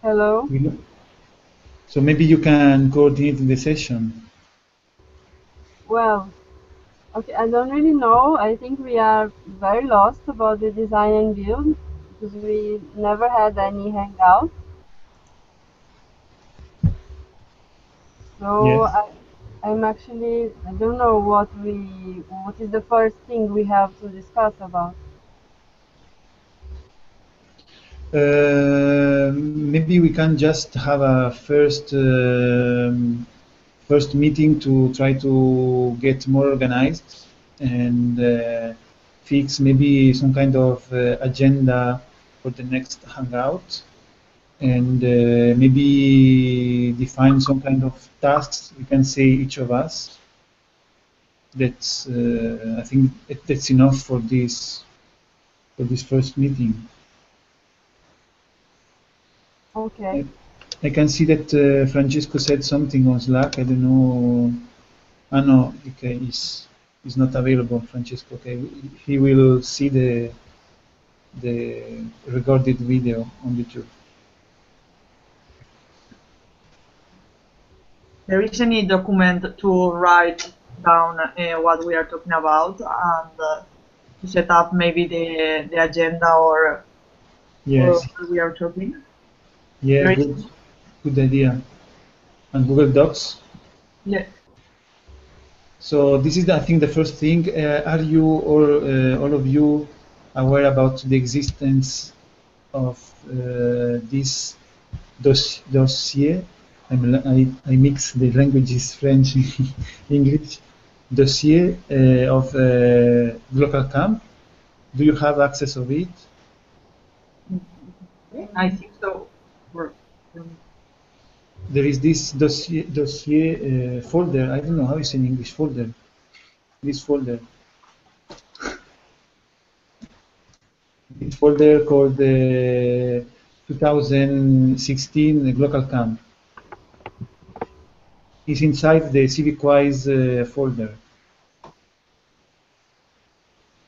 Hello. So maybe you can coordinate the session. Well, okay, I don't really know. I think we are very lost about the design and build because we never had any hangout. So Yes. I don't know what is the first thing we have to discuss about. Maybe we can just have a first meeting to try to get more organized and fix maybe some kind of agenda for the next hangout, and maybe define some kind of tasks we can say each of us. That's I think that's enough for this first meeting. Okay. I can see that Francesco said something on Slack. I don't know. Ah, no, okay, he's not available, Francesco. Okay, he will see the recorded video on YouTube. There is any document to write down what we are talking about and to set up maybe the agenda or Yes. what we are talking. Yeah, There is, good idea. And Google Docs. yeah. So this is, I think, the first thing. Are you or all of you aware about the existence of this dossier? I mix the languages, French, English. Dossier of GLOCAL CAMP. Do you have access of it? I think so. There is this dossier folder. I don't know how it's in English. Folder. This folder. This folder called 2016 Global Camp. It's inside the CivicWise folder.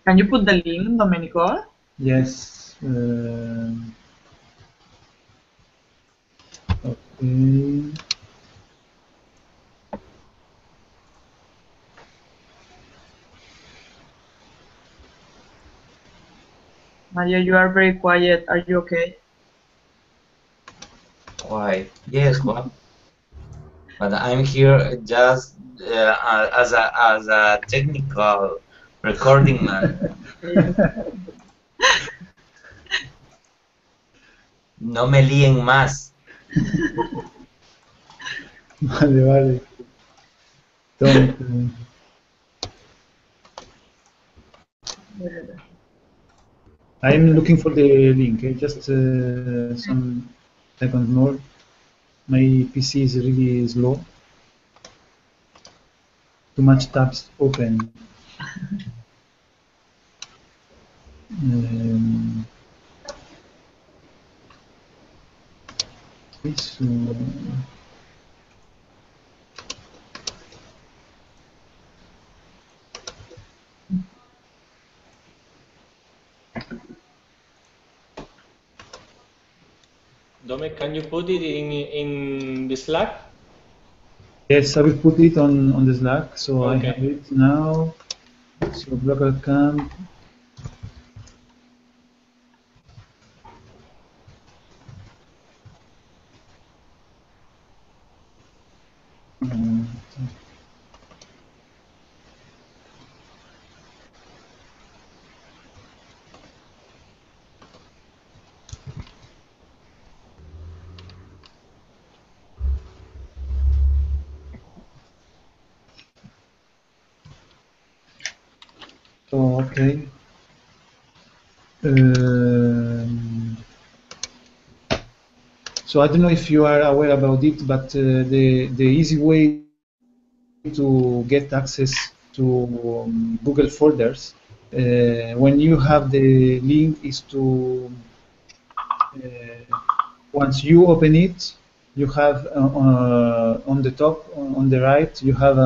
Can you put the link, Domenico? Yes. Okay. Maria, you are very quiet. Are you okay? Why? Yes, what? But I'm here just as a technical recording man. No me líen más. Vale, vale. Don't. I'm looking for the link. Just some seconds more. My PC is really slow. Too much tabs open. So, Dome, can you put it in the Slack? yes, I will put it on the Slack. So Okay. I have it now. So Global Camp. So okay. So I don't know if you are aware about it, but the easy way to get access to Google folders when you have the link is to once you open it, you have on the top, on the right, you have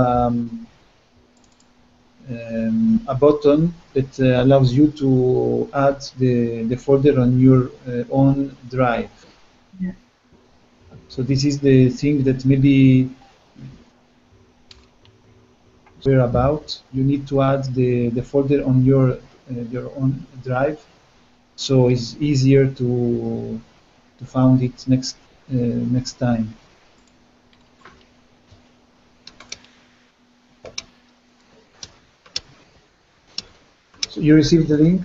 a button that allows you to add the folder on your own drive. Yeah. So this is the thing that maybe we're about. You need to add the folder on your own drive, so it's easier to find it next time. So you received the link,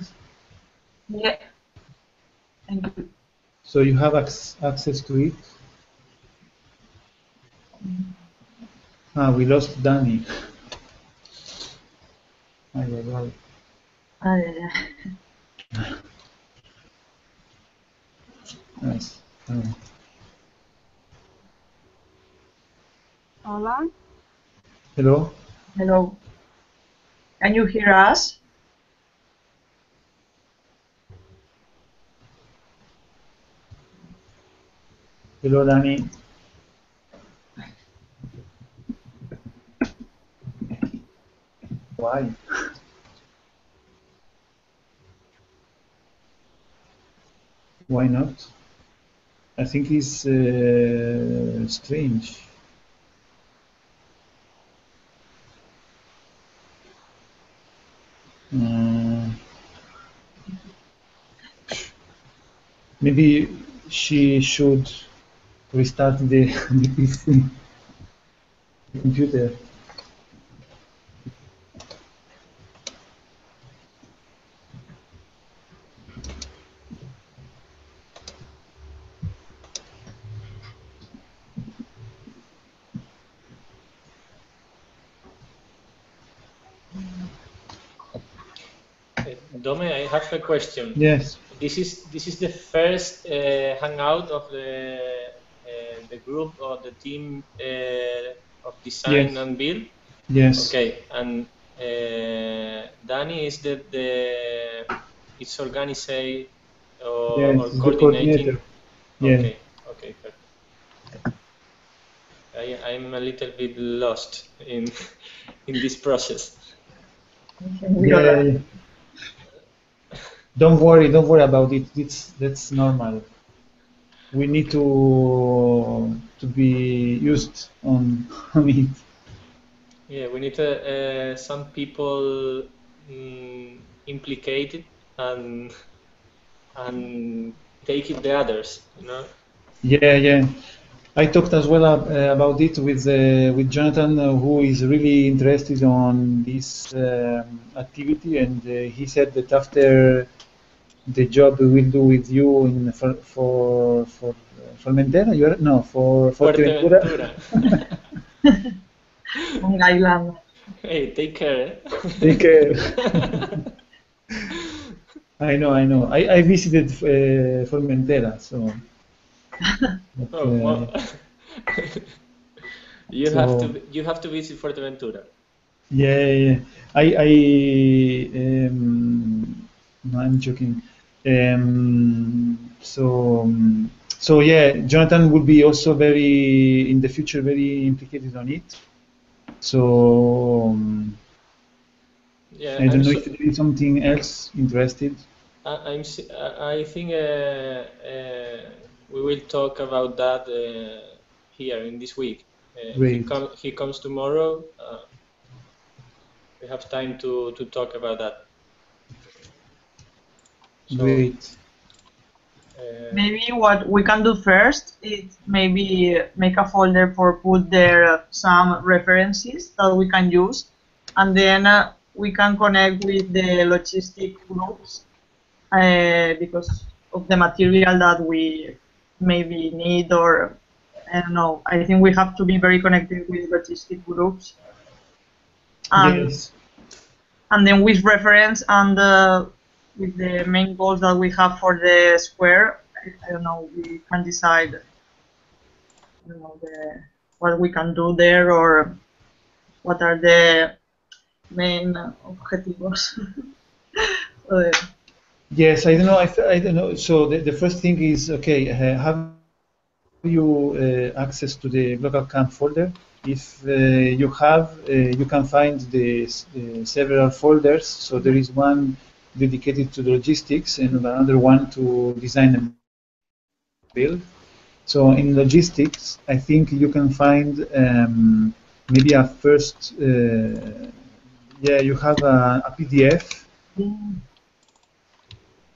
Yeah. Thank you. so you have access to it. Ah, we lost Danny. Ay, ay, ay. Nice. Oh. Hola. Hello. Hello. Can you hear us? Hello, Danny. Why? Why not? I think it's strange. Maybe she should restart the PC, the computer. Dome, I have a question. Yes. This is the first hangout of the group or the team of design Yes. and build. Yes. Okay, and Danny is the it's organizing or Yes. The coordinating. coordinator. Yeah. Okay, perfect. I'm a little bit lost in this process. Yeah. Don't worry about it. That's normal. We need to be used on it. Yeah, we need some people implicated and take it the others, you know. Yeah. I talked as well about it with Jonathan, who is really interested on this activity, and he said that after the job we will do with you in for Formentera, for Fuerteventura. Long Island. Hey, take care. Take care. I know. I visited Formentera, so. But, well, you have to visit Fuerteventura. Yeah. No, I'm joking. So yeah, Jonathan will be also very in the future very implicated on it. So Yeah, I don't know if there is something else interested. I think we will talk about that here in this week. Great. He comes tomorrow. We have time to talk about that. So, Great. Maybe what we can do first is maybe make a folder for put there some references that we can use, and then we can connect with the logistic groups because of the material that we maybe need, or I don't know. I think we have to be very connected with logistic groups. Yes. And then with reference and with the main goals that we have for the square, I don't know, we can decide, what we can do there, or what are the main objetivos. Yes, I don't know. I don't know. So the first thing is, okay, have you access to the GLOCAL CAMP folder? If you have, you can find the several folders. So there is one dedicated to logistics and another one to design and build. So in logistics, I think you can find maybe a first, yeah, you have a PDF.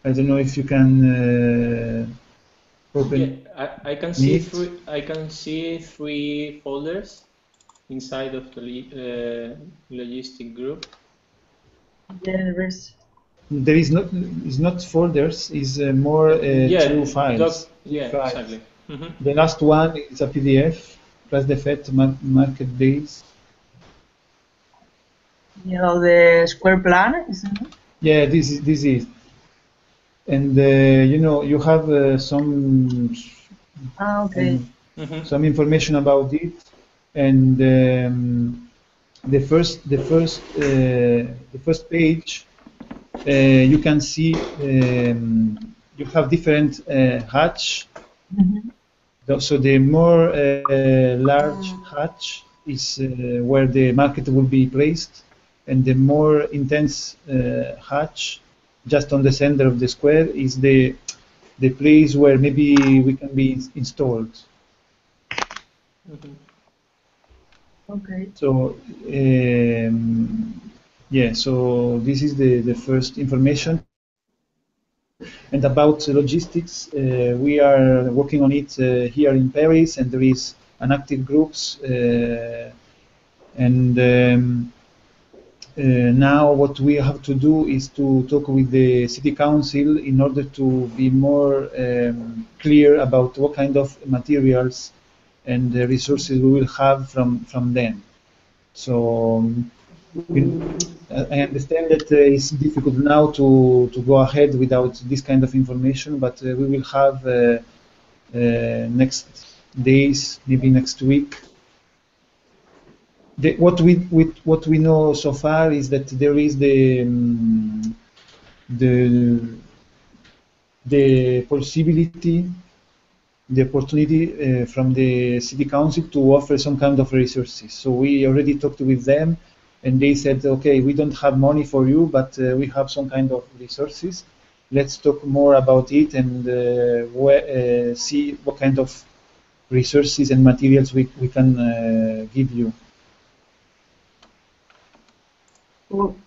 I don't know if you can open Yeah, I can see it. three folders inside of the logistic group. Yes. There is not, it's not folders, is more Yeah, two files. yeah, Files. exactly. The last one is a PDF plus the FET marketplace. You know, the square plan, isn't it? Yeah, this is, and you know, you have Okay. some information about it, and the first page, you can see you have different hatch. So the more large hatch is where the market will be placed, and the more intense hatch, just on the center of the square, is the place where maybe we can be installed. Okay. So yeah, so this is the first information. And about logistics, we are working on it here in Paris, and there is an active groups. And now what we have to do is to talk with the city council in order to be more clear about what kind of materials and resources we will have from them. So I understand that it's difficult now to go ahead without this kind of information, but we will have next days, maybe next week. What we know so far is that there is the possibility, the opportunity from the city council to offer some kind of resources. So we already talked with them, and they said, okay, we don't have money for you, but we have some kind of resources. Let's talk more about it and see what kind of resources and materials we can give you.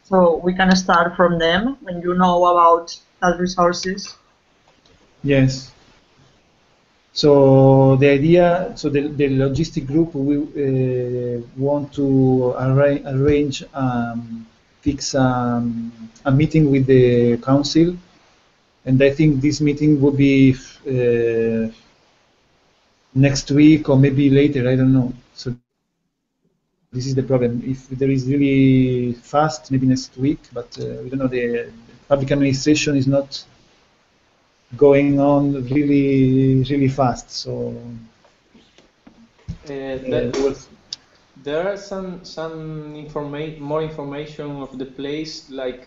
So we can start from them when you know about that resources. Yes. So the idea, so the logistic group, we want to arrange, fix a meeting with the council, and I think this meeting will be next week or maybe later. I don't know. So this is the problem. If there is really fast, maybe next week, but we don't know. The public administration is not going on really fast. So there are some more information of the place, like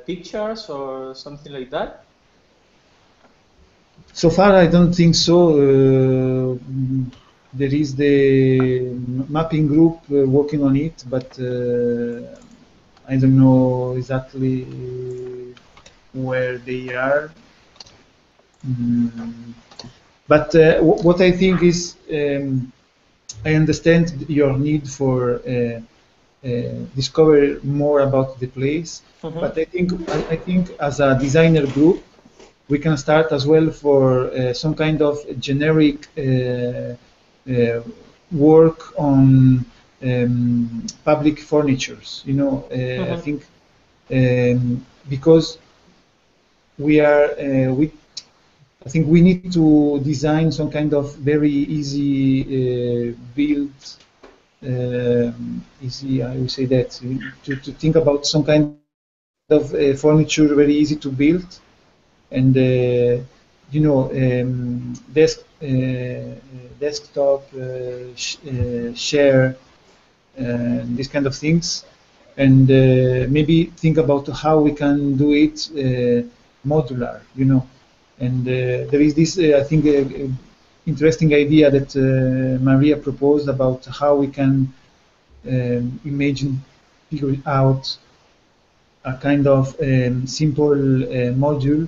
pictures or something like that. So far, I don't think so. There is the mapping group working on it, but I don't know exactly where they are. But what I think is, I understand your need for discover more about the place, but I think as a designer group, we can start as well for some kind of generic work on public furnitures. You know, I think because we are I think we need to design some kind of very easy build. Easy, I would say that to think about some kind of furniture very easy to build, and you know, desktop share, these kind of things, and maybe think about how we can do it modular, you know. And there is this, I think, interesting idea that Maria proposed about how we can figure out a kind of simple module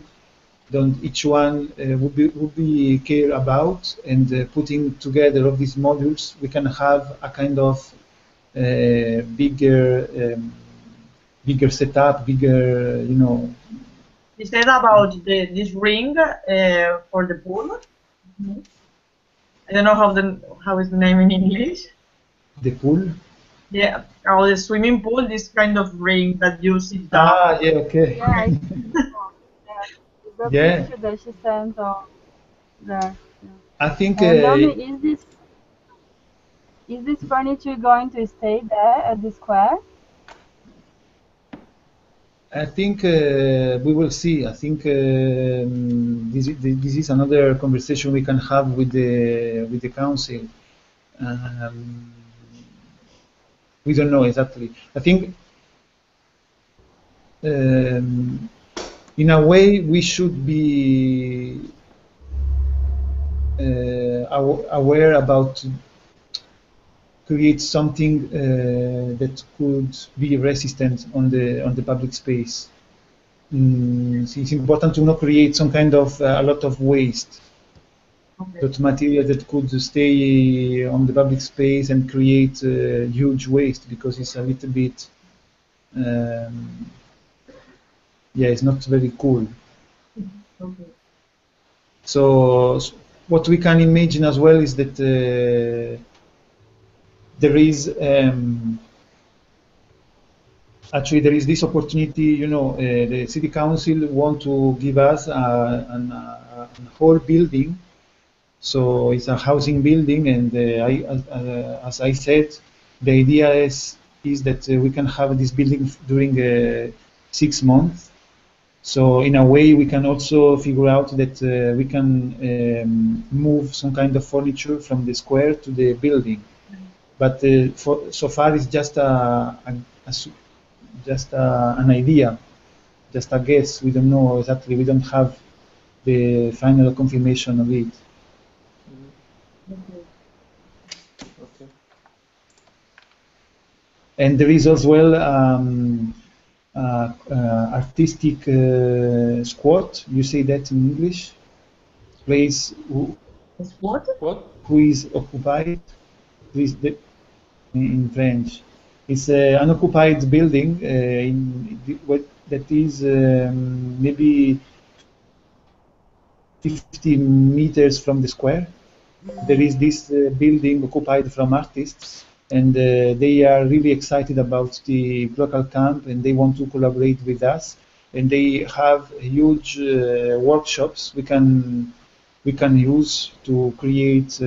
don't each one would be care about, and putting together of these modules, we can have a kind of bigger setup, bigger, You said about this ring for the pool. I don't know how is the name in English. the pool. Yeah, or the swimming pool. This kind of ring that you sit down. Ah, yeah, okay. Yeah, I see the Yeah, picture that she sent on there. Yeah. I think And Domi, is this furniture going to stay there at the square? we will see. I think this is another conversation we can have with the council. Um, we don't know exactly. I think in a way we should be aware about create something that could be resistant on the public space. It's important to not create some kind of a lot of waste. Okay. That material that could stay on the public space and create huge waste, because it's a little bit, yeah, it's not very cool. Okay. So what we can imagine as well is that there is actually there is this opportunity. The city council want to give us a whole building. So it's a housing building, and as I said, the idea is that we can have this building during 6 months. So in a way, we can also figure out that we can move some kind of furniture from the square to the building. But so far, it's just an idea, just a guess. We don't know exactly. We don't have the final confirmation of it. Okay. And there is as well artistic squat. You say that in English? Place What? who is occupied? Who is in French? It's an occupied building that is maybe 50 meters from the square. There is this building occupied from artists, and they are really excited about the GLOCAL camp, and they want to collaborate with us. And they have huge workshops we can use to create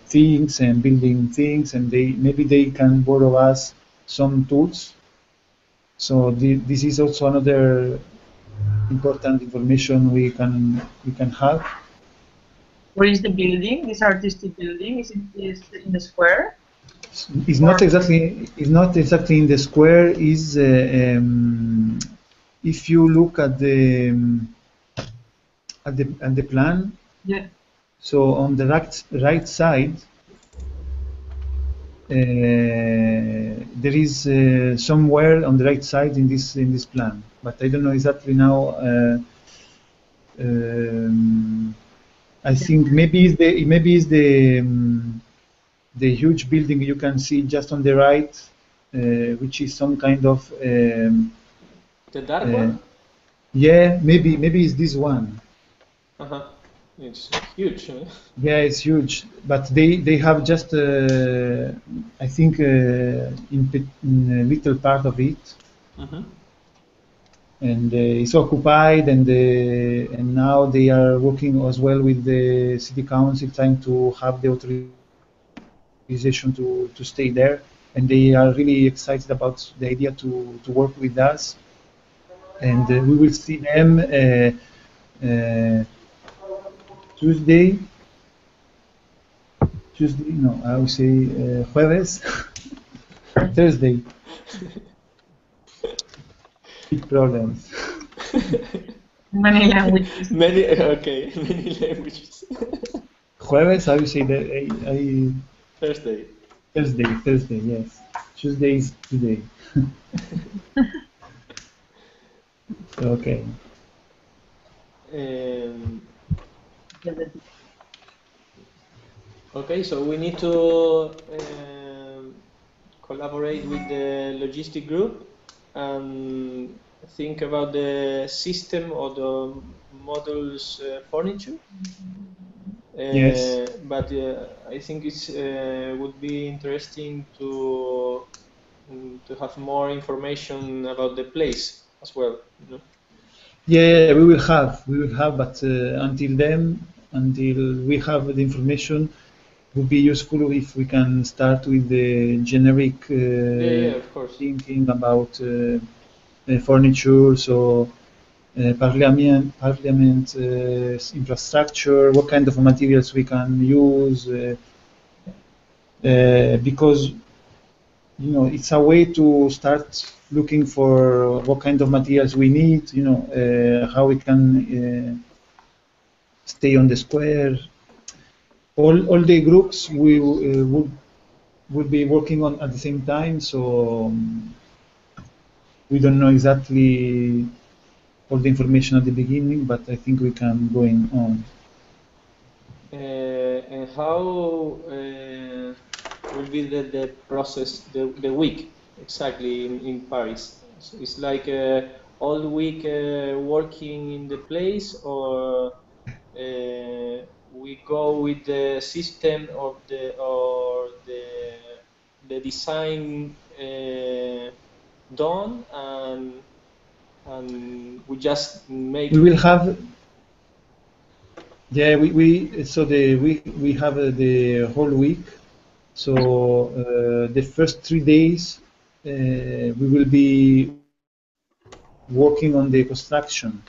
things and building things, and maybe they can borrow us some tools. So this is also another important information we can have. Where is the building? This artistic building is in the square. It's not exactly in the square. Is if you look at the plan. Yeah. So on the right side, there is somewhere on the right side in this plan, but I don't know exactly now. I think maybe it's the huge building you can see just on the right, which is some kind of The dark one? yeah, maybe it's this one. It's huge. Huh? Yeah, it's huge, but they have just I think in a little part of it, and it's occupied, and now they are working as well with the city council, trying to have the authorization to stay there, and they are really excited about the idea to work with us, and we will see them Tuesday, no, I would say jueves, Thursday. Big problems. Many languages. Many languages. Jueves, I would say that Thursday. Thursday, yes. Tuesday is today. Okay. Um, okay, so we need to collaborate with the logistic group and think about the system or the modules furniture. Yes. But I think it's would be interesting to have more information about the place as well. You know? Yeah, we will have, but until then, until we have the information, would be useful if we can start with the generic Yeah, of course. thinking about furniture, so parliament infrastructure, what kind of materials we can use, because it's a way to start looking for what kind of materials we need, how we can stay on the square. All the groups we would be working on at the same time, so we don't know exactly all the information at the beginning, but I think we can going on. And how will be the process, the week exactly in Paris? So it's like all week working in the place, or we go with the system of the design done, and we just make. We will have, yeah, we so we have the whole week. So the first 3 days we will be working on the construction.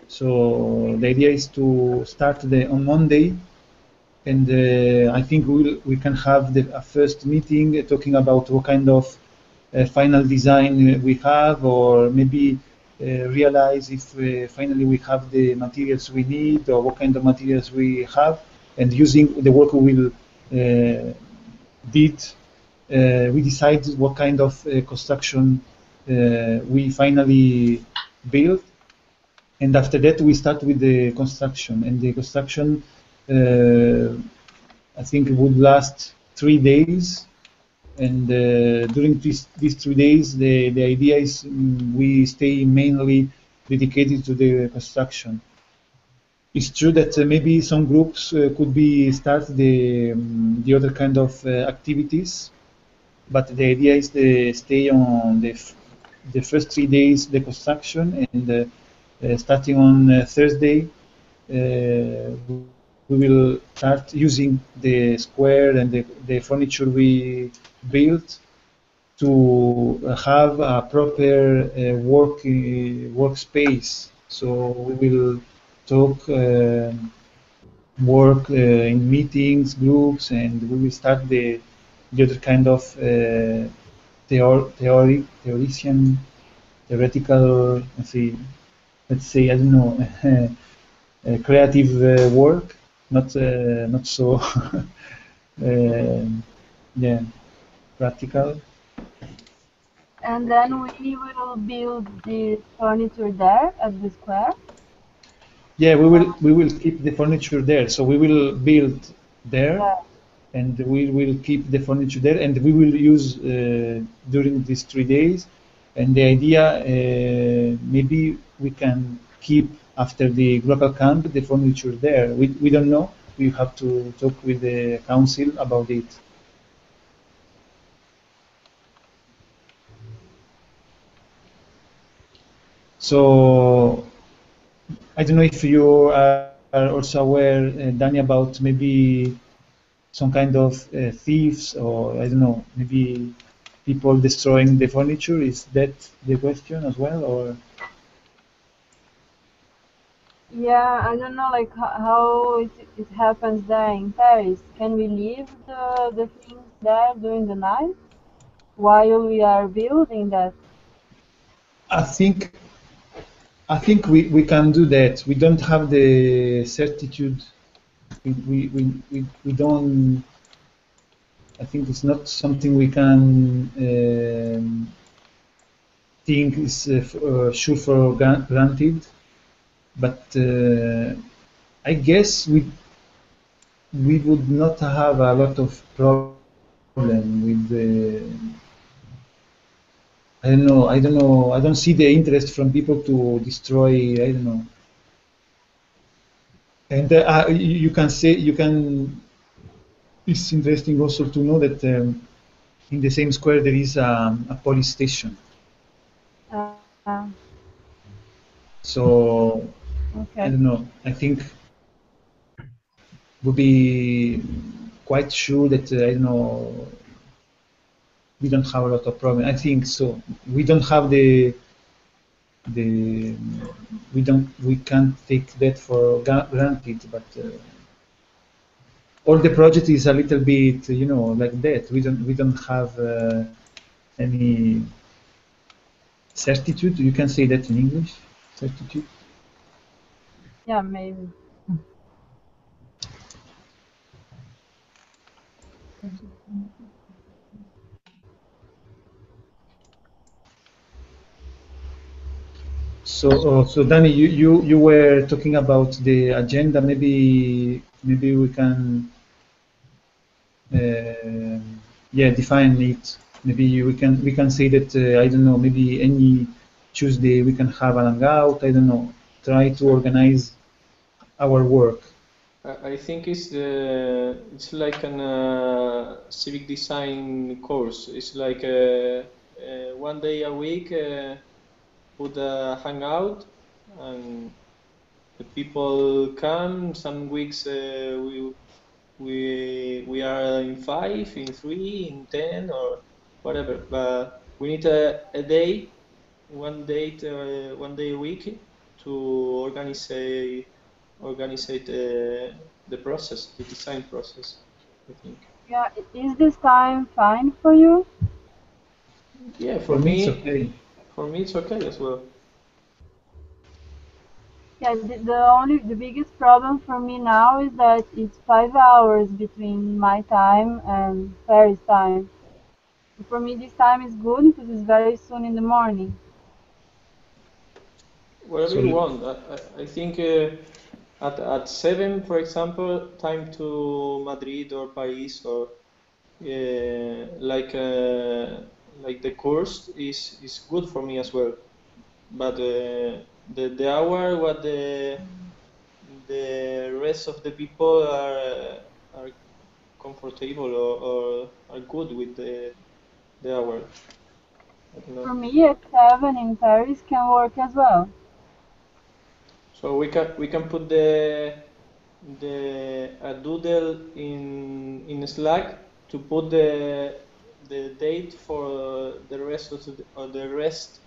So the idea is to start on Monday, and I think we can have a first meeting talking about what kind of final design we have, or maybe realize if finally we have the materials we need, or what kind of materials we have, and using the work we will did, we decide what kind of construction we finally build, and after that we start with the construction. And the construction, I think, would last 3 days. And during these 3 days, the idea is we stay mainly dedicated to the construction. It's true that maybe some groups could be start the other kind of activities, but the idea is to stay on the first 3 days the construction, and starting on Thursday we will start using the square and the furniture we built to have a proper workspace. So we will talk, work in meetings, groups, and we will start the other kind of theoretical, let's say, I don't know, creative work, not so, yeah, practical. And then we will build the furniture there at the square. Yeah, we will keep the furniture there. So we will build there, Yeah. and we will keep the furniture there, and we will use during these 3 days. And the idea, maybe we can keep after the GLOCAL camp the furniture there. We don't know. We have to talk with the council about it. So I don't know if you are also aware, Danny, about maybe some kind of thieves, or I don't know, maybe people destroying the furniture. Is that the question as well, or? Yeah, I don't know, like how it happens there in Paris. Can we leave the things there during the night while we are building that? I think we can do that. We don't have the certitude. We don't. I think it's not something we can think is sure for granted. but I guess we would not have a lot of problem with the. I don't see the interest from people to destroy. I don't know. And you can say you can. It's interesting also to know that in the same square there is a police station. Uh, So okay. I don't know. I think would be quite sure that I don't know. We don't have a lot of problem. I think so. We don't have the we can't take that for granted, but all the project is a little bit like that. We don't have any certitude. You can say that in English, certitude. Yeah, maybe. So Danny, you were talking about the agenda. Maybe we can define it. Maybe we can say that I don't know. Maybe any Tuesday we can have an hangout. I don't know. Try to organize our work. I think it's like an civic design course. It's like 1 day a week, put a hangout, and the people come. Some weeks we are in 5, in 3, in 10, or whatever. But we need a day, 1 day a week to organize the process, the design process, I think. Yeah, is this time fine for you? Yeah, For me, it's okay. for me it's okay as well. Yeah, the biggest problem for me now is that it's 5 hours between my time and Paris time. For me, this time is good because it's very soon in the morning. Whatever So you want. I think at 7, for example, time to Madrid or Paris, or like the course is good for me as well. But the hour what the rest of the people are comfortable, or are good with the hour. I don't know. For me, at 7 in Paris can work as well. So we can put the a doodle in Slack to put the date for the rest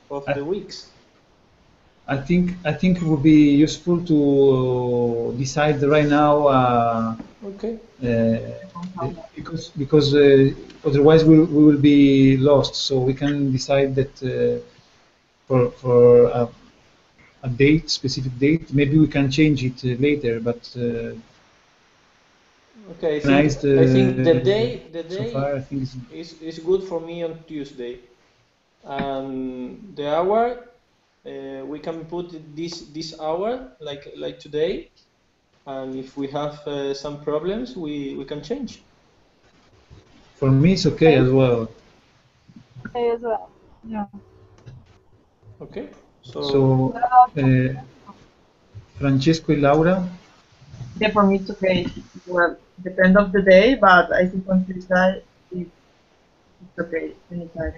of I, the weeks. I think it would be useful to decide right now. Okay. Because otherwise we will be lost. So we can decide that for a date, specific date. Maybe we can change it later, but Okay. organized I think the so far. I day think it's is good for me on Tuesday, and the hour we can put this hour like today, and if we have some problems, we can change. for me. It's okay Okay, as well. okay as well. Yeah. Okay. So So What about uh, Francesco y Laura. Yeah, for me it's okay. Well, depend of the day, but I think on Tuesday it's okay anytime.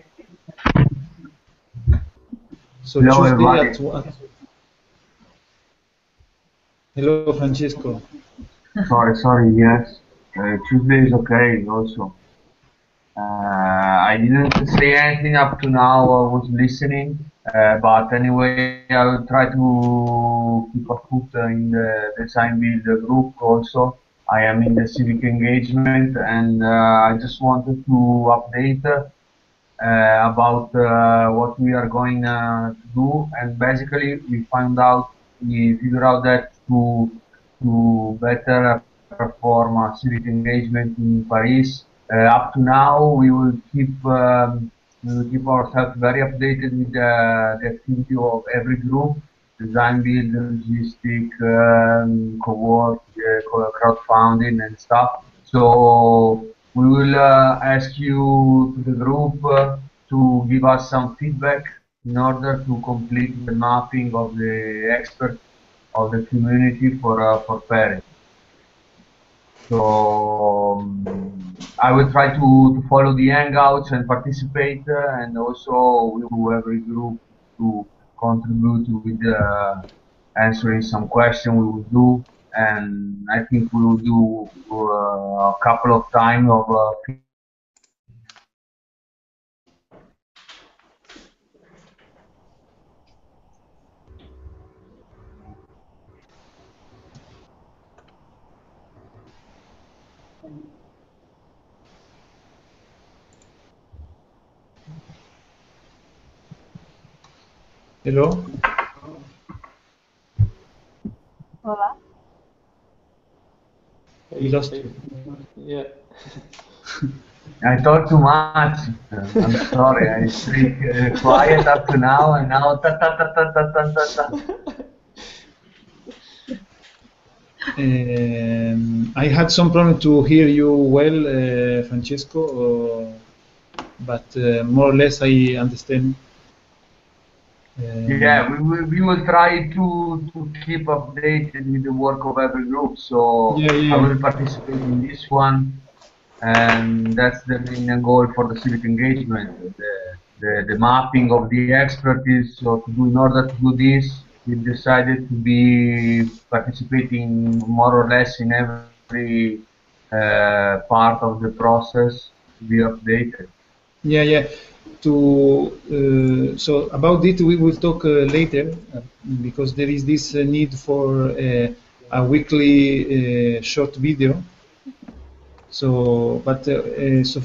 So Hello, Tuesday everybody. at what? Hello, Francesco. Sorry, yes. Tuesday is okay also. I didn't say anything up to now. I was listening. But anyway, I will try to keep a foot in the design build group also. I am in the civic engagement, and I just wanted to update about what we are going to do. And basically, we figured out that to better perform civic engagement in Paris. Up to now, we will keep ourselves very updated with the activity of every group. design build, logistic, co-work, crowdfunding and stuff. So we will ask you to the group to give us some feedback in order to complete the mapping of the experts of the community for Paris. So I will try to follow the Hangouts and participate, and also to every group to contribute with answering some question we will do, and I think we will do a couple of times of Hello? Hola. We lost you. Yeah. I talk too much. I'm sorry. I speak quiet up to now, and now ta ta ta ta ta ta ta ta. I had some problem to hear you well, Francesco, but more or less I understand. Yeah, we will try to keep updated with the work of every group. So I yeah. will participate in this one, and that's the main goal for the civic engagement, the mapping of the expertise. So in order to do this, we decided to be participating more or less in every part of the process to be updated. Yeah. So about it we will talk later because there is this need for a weekly short video. So, so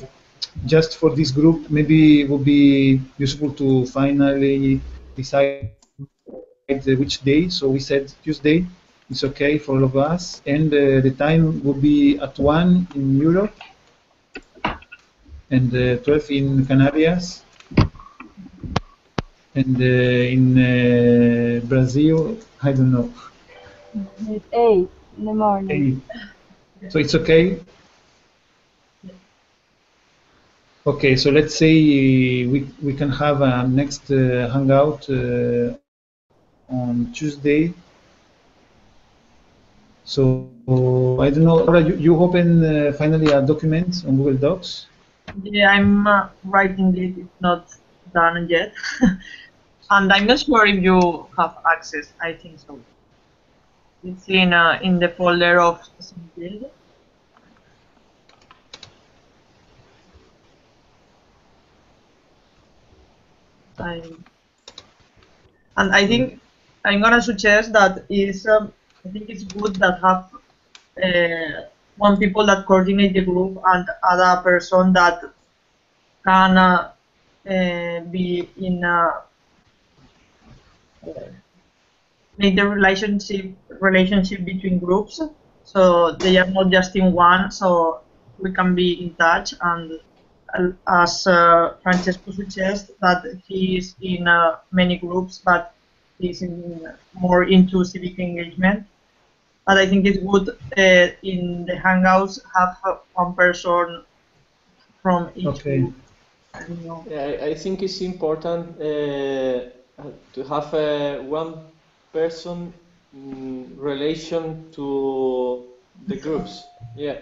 just for this group, maybe it would be useful to finally decide which day. So we said Tuesday. It's okay for all of us, and the time would be at 1 in Europe and 12 in Canarias, and in Brazil, I don't know. It's 8 in the morning. 8. So it's okay. Okay, so let's say we can have a next hangout on Tuesday. So I don't know, Laura, you open finally a document on Google Docs? Yeah, I'm writing it. It's not done yet. And I'm not sure if you have access. I think so. It's in the folder of build. And I think I'm gonna suggest that is I think it's good that have one people that coordinate the group and other person that can be in make the relationship between groups, so they are not just in one, so we can be in touch. And as Francesco suggests, that he is in many groups, but he's more into civic engagement. But I think it's good in the Hangouts have one person from each group. I don't know. Yeah, I think it's important to have one person relation to the groups. Yeah,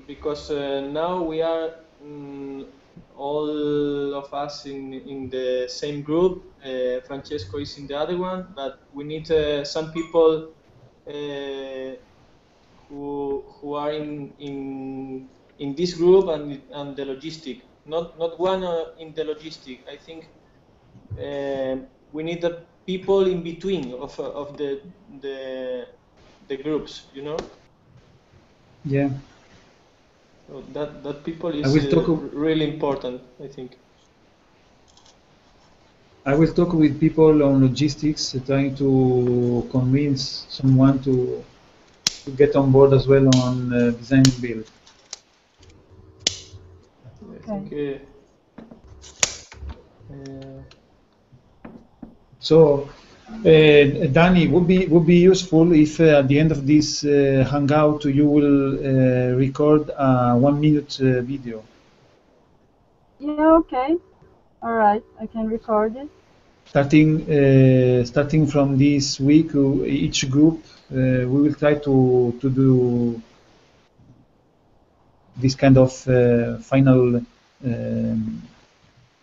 because now we are all of us in the same group. Francesco is in the other one, but we need some people who are in this group and the logistic. Not one in the logistic. I think we need the people in between of the groups. You know. Yeah. So that people I is will talk. really important, I think. I will talk with people on logistics, trying to convince someone to get on board as well on design and build. I Okay. think. So, Danny, would be useful if at the end of this Hangout you will record a 1 minute video. Yeah, okay. All right, I can record it. Starting from this week, each group we will try to do this kind of final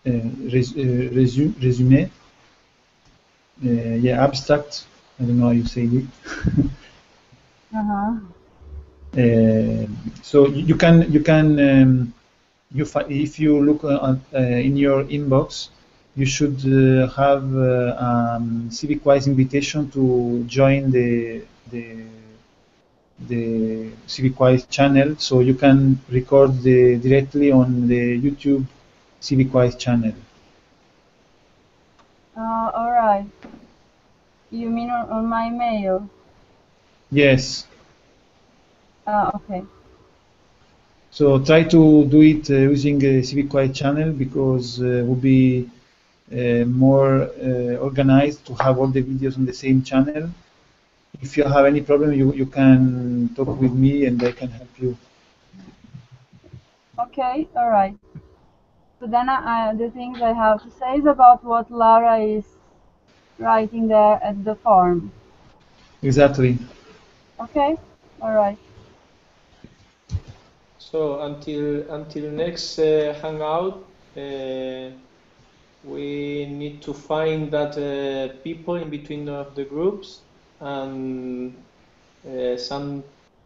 resume, yeah, abstract. I don't know how you say it. Uh-huh. So if you look in your inbox, you should have CivicWise invitation to join the CivicWise channel, so you can record directly on the YouTube CivicWise channel. All right. You mean on my mail? Yes. Okay. So try to do it using a CivicWise channel, because it will be more organized to have all the videos on the same channel. If you have any problem, you can talk with me and I can help you. Okay, all right. So then the things I have to say is about what Laura is writing there at the form. Exactly. Okay, all right. So until next Hangout, we need to find that people in between of the groups and some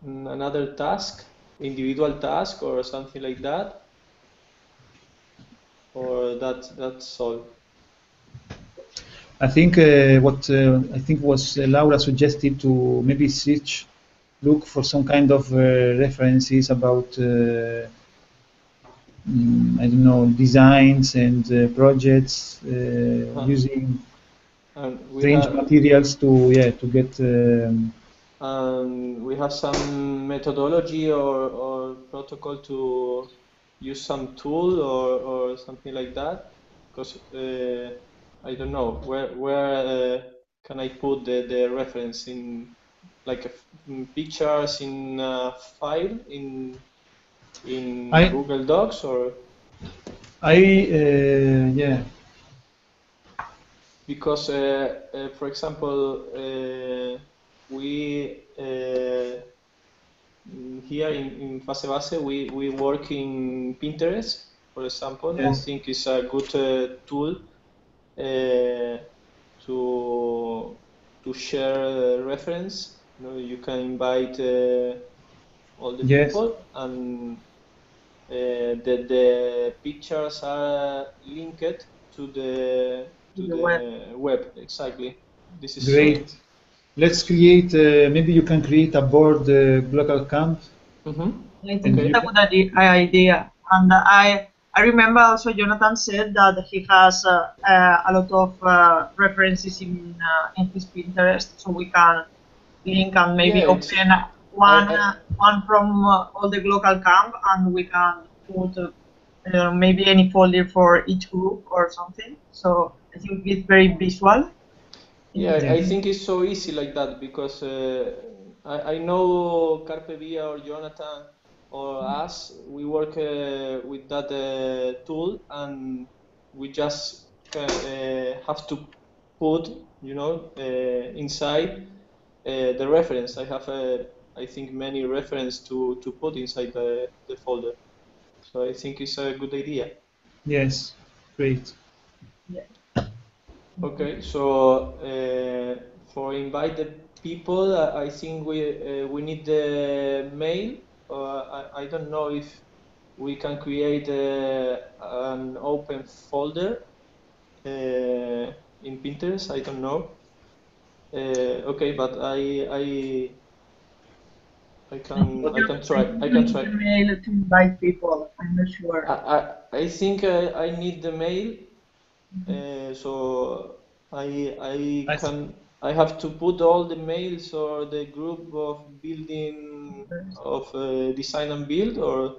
another task, individual task or something like that, or that's all. I think what I think was Laura suggested to maybe look for some kind of references about I don't know, designs and projects using And we strange have materials to get. we have some methodology or protocol to use some tool or something like that, because I don't know where can I put the reference in, like pictures in a file in I Google Docs, or yeah. because for example we here in Fase Base we work in Pinterest, for example. I Yes. think it's a good tool uh, to share reference. You can invite all the Yes. people, and the pictures are linked to the To the web. web. Exactly. This is Great. Let's create. Maybe you can create a board local camp, I think and it's okay. you a can. good idea. And I remember also Jonathan said that he has a lot of references in his Pinterest, so we can link and Yeah, maybe it's open I one from all the local camp, and we can put maybe any folder for each group or something. So I think it's very visual. Yeah, Yeah. I think it's so easy like that, because I know Carpe Via or Jonathan or us, we work with that tool, and we just have to put, inside the reference. I have, I think, many reference to put inside the folder. So I think it's a good idea. Yes. Great. Yeah. Okay, so for invite the people, I think we need the mail. I don't know if we can create an open folder in Pinterest. I don't know. Okay, but I think I you, can I try. think I you can need try. the mail to invite people. I'm not sure. I think I need the mail. So I I, can I have to put all the mails or the group of building of design and build, or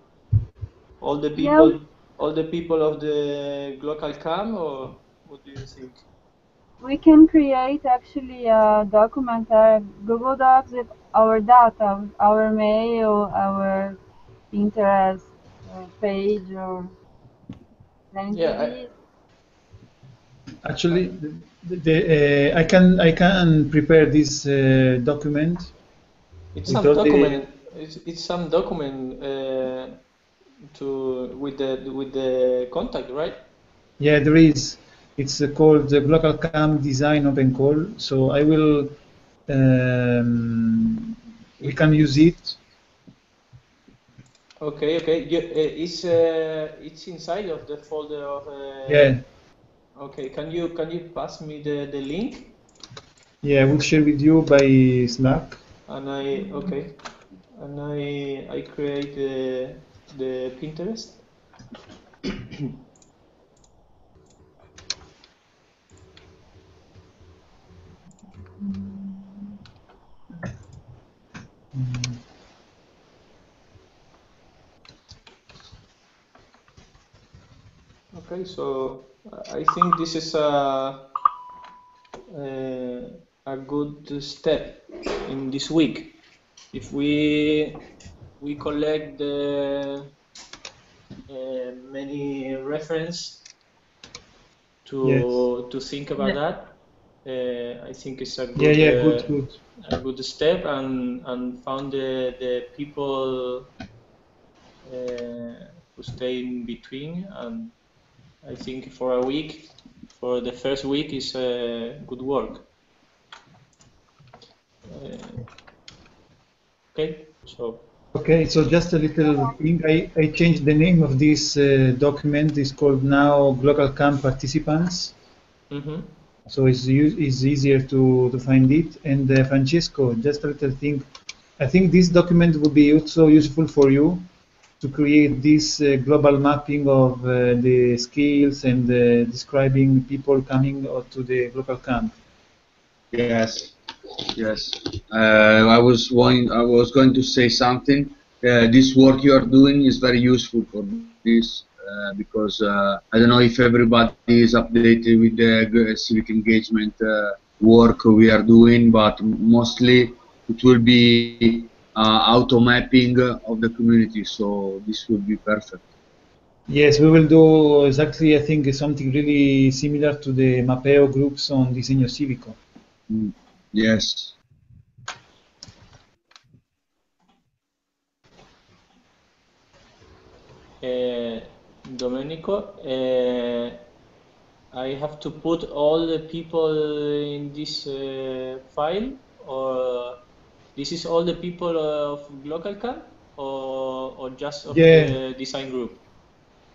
all the Yeah, people all the people of the local camp, or what do you think? we can create actually a document, Google Docs with our data, our mail, our Pinterest page or Yeah, LinkedIn. Actually, I can prepare this document it's with some all the. document. It's some document to with the contact, right? Yeah, there is. It's called the GLOCAL CAMP Design Open Call. So I will. We can use It's it. okay. Okay. It's inside of the folder of. Yeah, Okay. Can you pass me the link? yeah. I will share with you by Slack. And I create the Pinterest. Okay, so I think this is a good step in this week. If we collect the many reference Yes. to think about that, I think it's Yeah, yeah. Good, good. a good step and found the people who stay in between, and I think for a week, for the first week is good work. Okay, so Okay, so just a little thing. I changed the name of this document. It's called now Global Camp Participants. mhm. So it's easier to find it. And Francesco, just a little thing. I think this document would be also useful for you to create this global mapping of the skills and describing people coming to the local camp. Yes, yes. I was going to say something. This work you are doing is very useful for this because I don't know if everybody is updated with the civic engagement work we are doing, but mostly it will be auto mapping of the community. So this will be perfect. Yes, we will do exactly, I think, something really similar to the Mapeo groups on Diseño Cívico. Mm, yes. Domenico, I have to put all the people in this file, or this is all the people of Local Camp, or just of Yeah, the design group?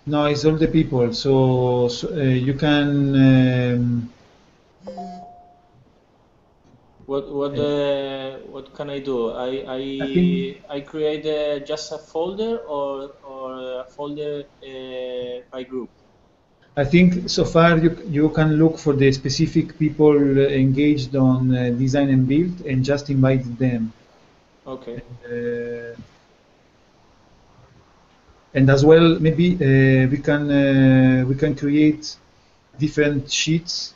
no, it's all the people. So you can. Uh, What can I do? I think I create just a folder or a folder by group. I think so far you can look for the specific people engaged on design and build and just invite them. Okay. Uh, and as well, maybe we can create different sheets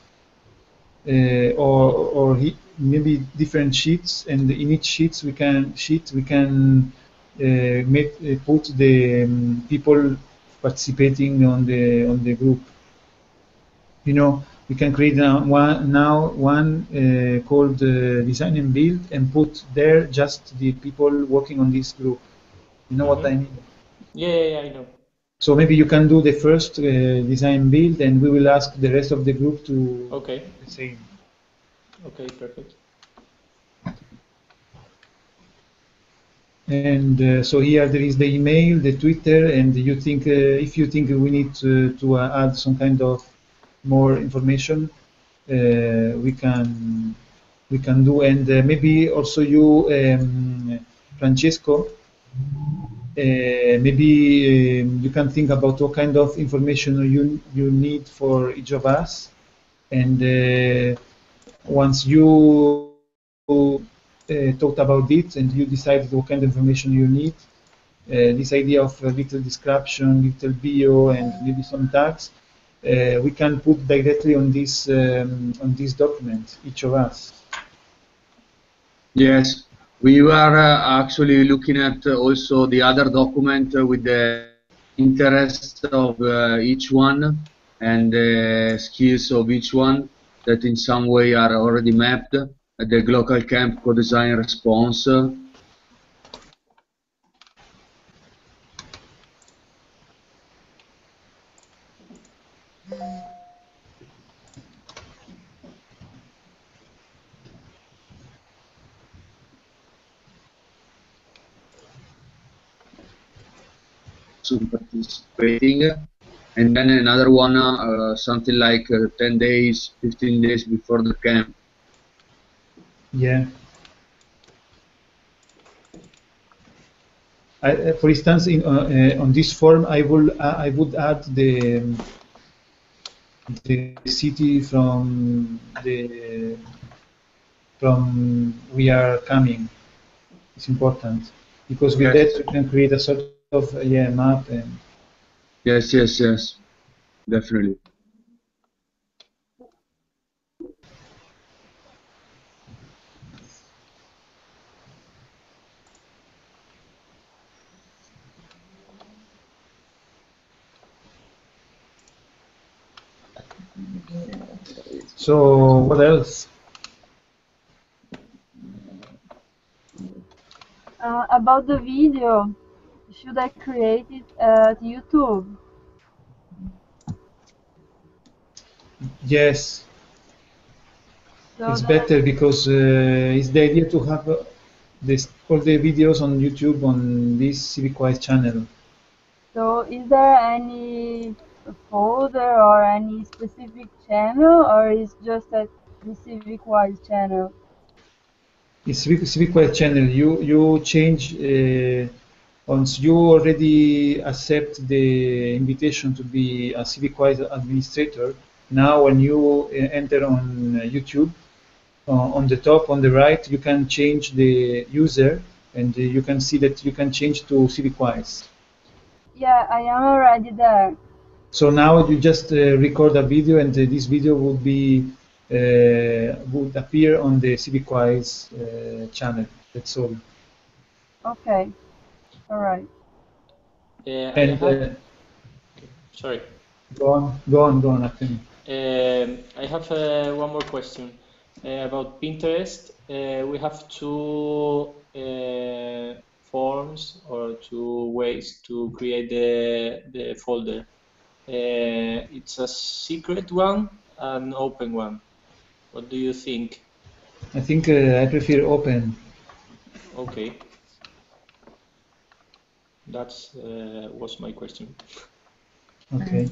or maybe different sheets, and in each sheet we can put the people participating on the group. You know, we can create one called design and build and put there just the people working on this group. You know what I Mm-hmm. mean? Yeah, I know. So maybe you can do the first design build, and we will ask the rest of the group to Okay. do the same. Okay, perfect. And so here there is the email, the Twitter, and you think if you think we need to add some kind of more information, we can do. And maybe also you, Francesco, maybe you can think about what kind of information you need for each of us, and once you thought about it and you decided what kind of information you need, this idea of a little description, little bio, and maybe some tags, we can put directly on this document, each of us. Yes, we were actually looking at also the other document with the interests of each one and the skills of each one that in some way are already mapped. The GLOCAL CAMP co-design response. Participating, and then another one, something like 10 days, 15 days before the camp. Yeah. For instance, on this form, I would add the city from we are coming. It's important because with that you can create a sort of map and. Yes, definitely. So what else? About the video, should I create it at YouTube? Yes, So it's better because it's the idea to have all the videos on YouTube on this CivicWise channel. So is there any folder or any specific channel, or is just at the CivicWise channel? It's CivicWise channel. You change once you already accept the invitation to be a CivicWise administrator. Now, when you enter on YouTube, on the top, on the right, you can change the user, and you can see that you can change to CivicWise. Yeah, I am already there. So now you just record a video, and this video would appear on the CivicWise channel. That's all. Okay, all right. Sorry. Go on, Anthony. I have one more question about Pinterest. We have two forms or two ways to create the folder. It's a secret one and open one. What do you think? I think I prefer open. Okay. That was my question. Okay.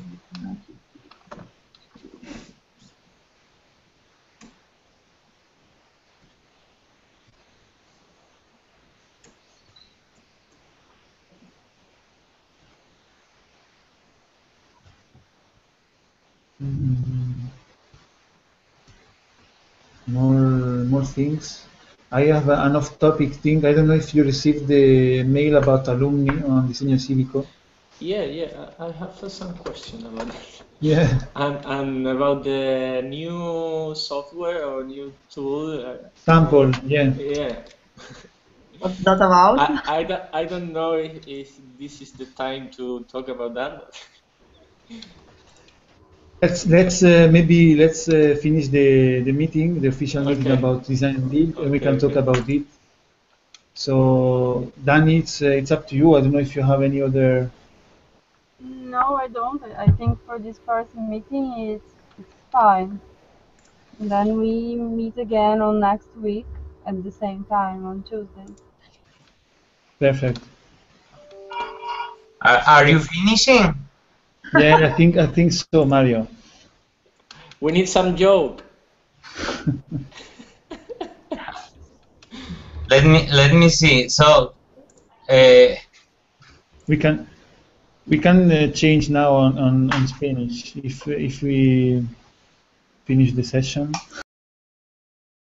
More things. I have an off-topic thing. I don't know if you received the mail about alumni on Diseño Cívico. Yeah, I have some question about that. Yeah. And about the new software or new tool. Sample, yeah. Yeah. What's that about? I don't know if this is the time to talk about that. Let's finish the meeting, the official meeting about design and build, and we can talk about it. So Danny, it's up to you. I don't know if you have any other. No, I don't. I think for this first meeting, it's fine. And then we meet again on next week at the same time on Tuesday. Perfect. Are you finishing? Yeah, I think so, Mario. We need some joke. Let me see. So we can change now on Spanish if we finish the session.